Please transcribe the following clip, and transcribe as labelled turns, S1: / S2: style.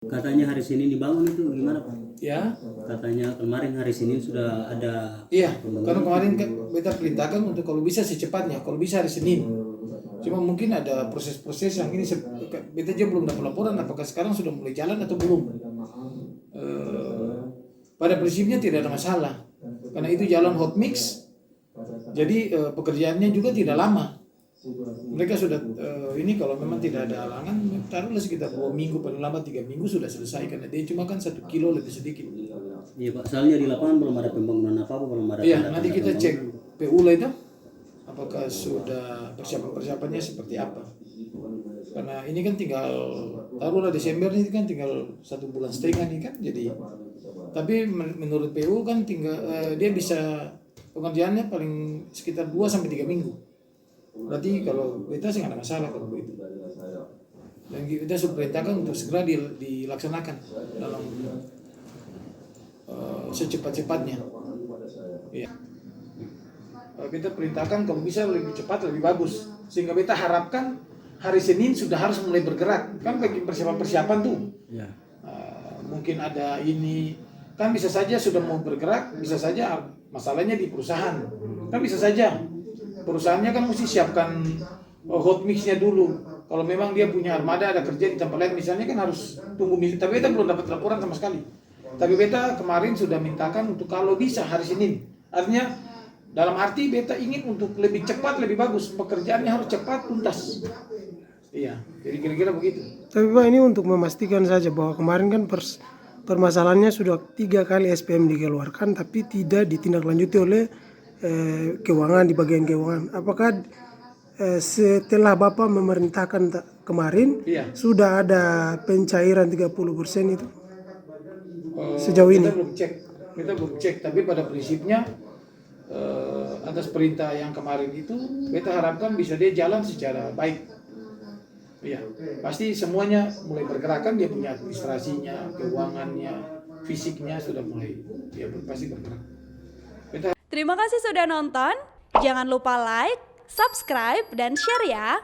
S1: Katanya hari Senin dibangun itu gimana Pak?
S2: Ya,
S1: Katanya kemarin hari Senin sudah ada
S2: iya.
S1: pembangunan.
S2: Karena kemarin kan beta perintahkan untuk kalau bisa secepatnya, kalau bisa hari Senin. Cuma mungkin ada proses-proses yang ini beta juga belum dapat laporan apakah sekarang sudah mulai jalan atau belum. Pada prinsipnya tidak ada masalah karena itu jalan hot mix, jadi pekerjaannya juga tidak lama. Mereka sudah ini kalau memang tidak ada halangan taruhlah sekitar 2 minggu paling lambat 3 minggu sudah selesai karena dia cuma kan 1 kilo lebih sedikit.
S1: Iya Pak, soalnya di lapangan belum ada pembangunan apa-apa, belum ada.
S2: Iya, nanti kita cek PU lah itu apakah sudah persiapan-persiapannya seperti apa. Karena ini kan tinggal taruhlah Desember ini kan tinggal 1,5 bulan nih kan, jadi tapi menurut PU kan tinggal dia bisa pengerjaannya paling sekitar 2 sampai 3 minggu. Berarti kalau kita sih nggak ada masalah kalau begitu. Dan kita sudah perintahkan untuk segera dilaksanakan dalam secepat-cepatnya. Ya. Kita perintahkan kalau bisa lebih cepat lebih bagus. Sehingga kita harapkan hari Senin sudah harus mulai bergerak. Kan bagi persiapan-persiapan tuh.
S1: Ya.
S2: Mungkin ada ini kan bisa saja sudah mau bergerak, bisa saja masalahnya di perusahaan. Kan bisa saja. Perusahaannya kan mesti siapkan hot mix-nya dulu. Kalau memang dia punya armada ada kerja di tempat lain misalnya kan harus tunggu. Tapi beta belum dapat laporan sama sekali. Tapi beta kemarin sudah mintakan untuk kalau bisa hari Senin. Artinya dalam arti beta ingin untuk lebih cepat lebih bagus. Pekerjaannya harus cepat tuntas. Iya, jadi kira-kira begitu.
S3: Tapi Pak, ini untuk memastikan saja bahwa kemarin kan permasalahannya sudah 3 kali SPM dikeluarkan tapi tidak ditindaklanjuti oleh keuangan di bagian keuangan. Apakah setelah Bapak memerintahkan kemarin sudah ada pencairan 30% itu sejauh ini?
S2: Kita belum cek, tapi pada prinsipnya atas perintah yang kemarin itu kita harapkan bisa dia jalan secara baik. Iya, pasti semuanya mulai bergerakan, dia punya administrasinya, keuangannya, fisiknya sudah mulai dia pasti bergerak.
S4: Terima kasih sudah nonton. Jangan lupa like, subscribe, dan share ya.